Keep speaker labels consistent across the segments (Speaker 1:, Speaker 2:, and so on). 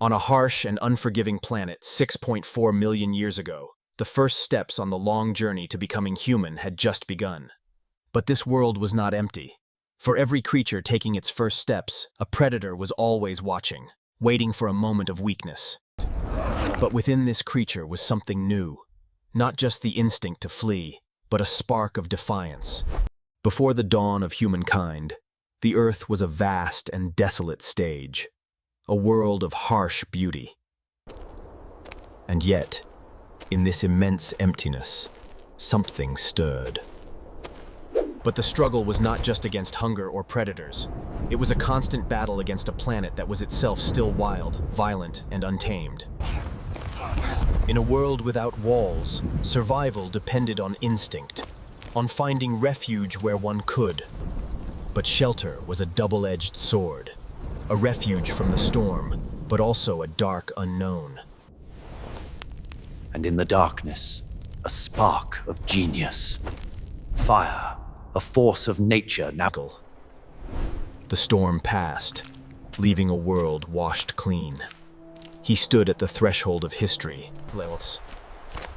Speaker 1: On a harsh and unforgiving planet 6.4 million years ago, the first steps on the long journey to becoming human had just begun. But this world was not empty. For every creature taking its first steps, a predator was always watching, waiting for a moment of weakness. But within this creature was something new. Not just the instinct to flee, but a spark of defiance. Before the dawn of humankind, the Earth was a vast and desolate stage, a world of harsh beauty. And yet, in this immense emptiness, something stirred. But the struggle was not just against hunger or predators. It was a constant battle against a planet that was itself still wild, violent, and untamed. In a world without walls, survival depended on instinct, on finding refuge where one could. But shelter was a double-edged sword, a refuge from the storm, but also a dark unknown.
Speaker 2: And in the darkness, a spark of genius. Fire, a force of nature now.
Speaker 1: The storm passed, leaving a world washed clean. He stood at the threshold of history,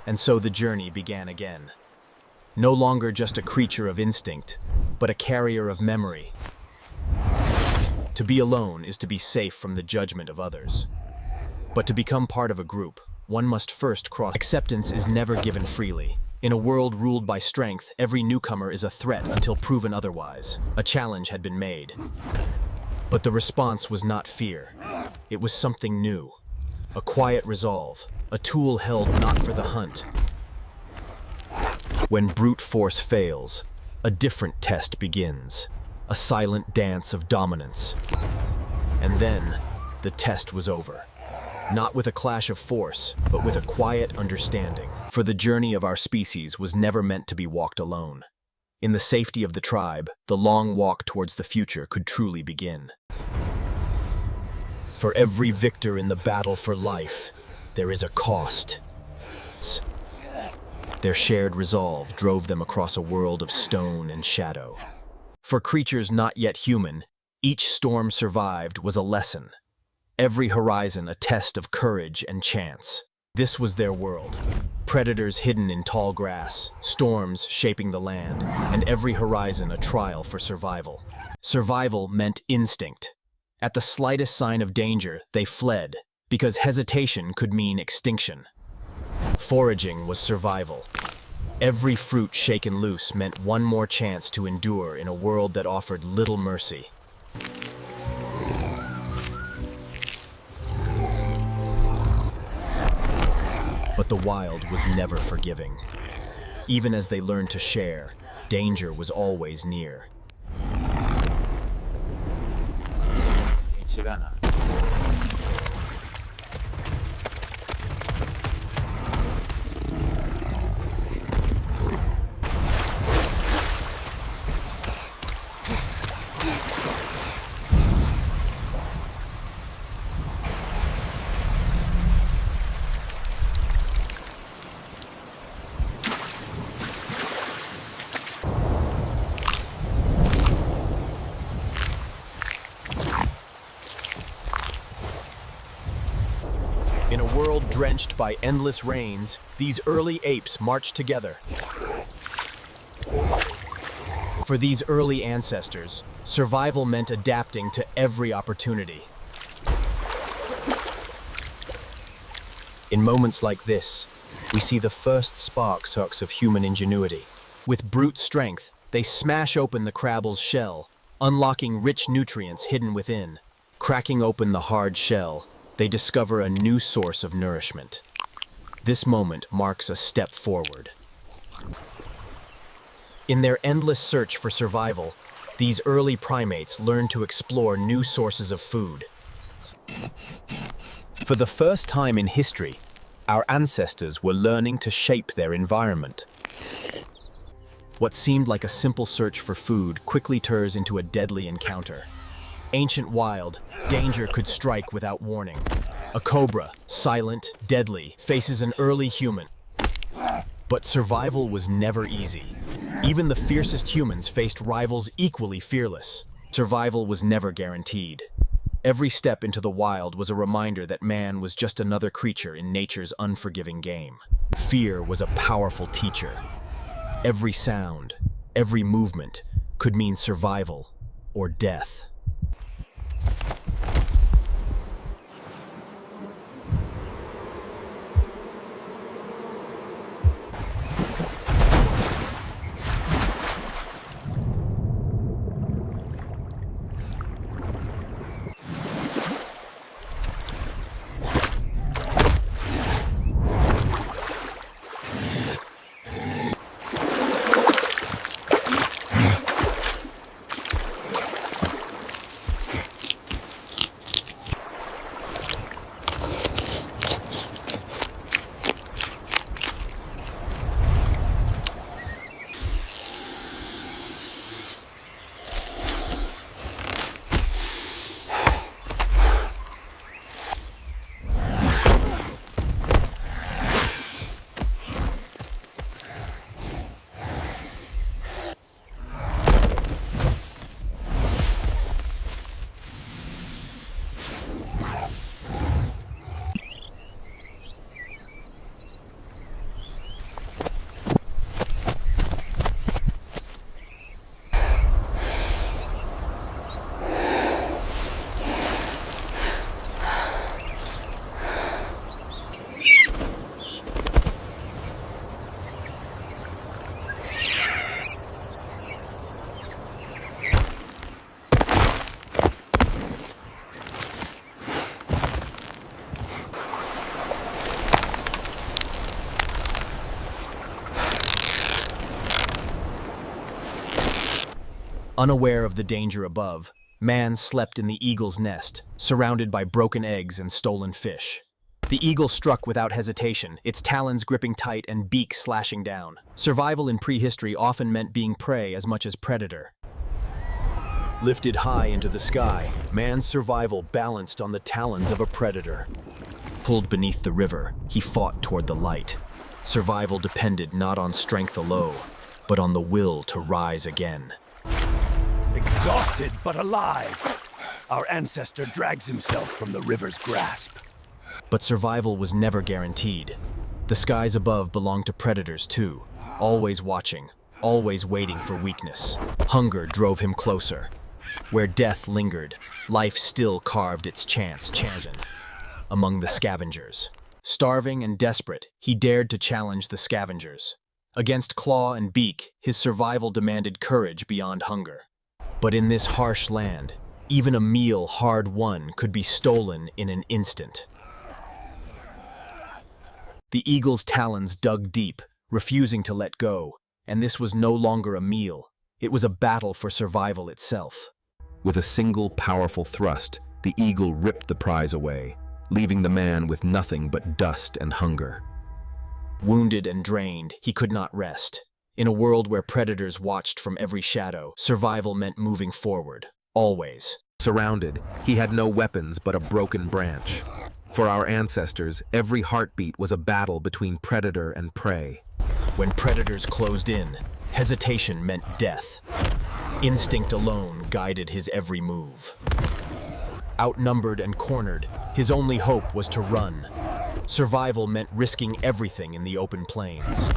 Speaker 1: and so the journey began again. No longer just a creature of instinct, but a carrier of memory. To be alone is to be safe from the judgment of others. But to become part of a group, one must first cross. Acceptance is never given freely. In a world ruled by strength, every newcomer is a threat until proven otherwise. A challenge had been made. But the response was not fear. It was something new. A quiet resolve, a tool held not for the hunt. When brute force fails, a different test begins. A silent dance of dominance. And then, the test was over. Not with a clash of force, but with a quiet understanding. For the journey of our species was never meant to be walked alone. In the safety of the tribe, the long walk towards the future could truly begin. For every victor in the battle for life, there is a cost. Their shared resolve drove them across a world of stone and shadow. For creatures not yet human, each storm survived was a lesson. Every horizon a test of courage and chance. This was their world. Predators hidden in tall grass, storms shaping the land, and every horizon a trial for survival. Survival meant instinct. At the slightest sign of danger, they fled, because hesitation could mean extinction. Foraging was survival. Every fruit shaken loose meant one more chance to endure in a world that offered little mercy. But the wild was never forgiving. Even as they learned to share, danger was always near. In a world drenched by endless rains, these early apes marched together. For these early ancestors, survival meant adapting to every opportunity. In moments like this, we see the first sparks of human ingenuity. With brute strength, they smash open the crabble's shell, unlocking rich nutrients hidden within. Cracking open the hard shell, they discover a new source of nourishment. This moment marks a step forward. In their endless search for survival, these early primates learn to explore new sources of food. For the first time in history, our ancestors were learning to shape their environment. What seemed like a simple search for food quickly turns into a deadly encounter. Ancient wild, danger could strike without warning. A cobra, silent, deadly, faces an early human. But survival was never easy. Even the fiercest humans faced rivals equally fearless. Survival was never guaranteed. Every step into the wild was a reminder that man was just another creature in nature's unforgiving game. Fear was a powerful teacher. Every sound, every movement could mean survival or death. Unaware of the danger above, man slept in the eagle's nest, surrounded by broken eggs and stolen fish. The eagle struck without hesitation, its talons gripping tight and beak slashing down. Survival in prehistory often meant being prey as much as predator. Lifted high into the sky, man's survival balanced on the talons of a predator. Pulled beneath the river, he fought toward the light. Survival depended not on strength alone, but on the will to rise again.
Speaker 3: Exhausted but alive, our ancestor drags himself from the river's grasp.
Speaker 1: But survival was never guaranteed. The skies above belonged to predators too, always watching, always waiting for weakness. Hunger drove him closer. Where death lingered, life still carved its chance among the scavengers. Starving and desperate, he dared to challenge the scavengers. Against claw and beak, his survival demanded courage beyond hunger. But in this harsh land, even a meal hard won could be stolen in an instant. The eagle's talons dug deep, refusing to let go, and this was no longer a meal. It was a battle for survival itself.
Speaker 4: With a single powerful thrust, the eagle ripped the prize away, leaving the man with nothing but dust and hunger.
Speaker 1: Wounded and drained, he could not rest. In a world where predators watched from every shadow, survival meant moving forward, always.
Speaker 4: Surrounded, he had no weapons but a broken branch. For our ancestors, every heartbeat was a battle between predator and prey.
Speaker 1: When predators closed in, hesitation meant death. Instinct alone guided his every move. Outnumbered and cornered, his only hope was to run. Survival meant risking everything in the open plains.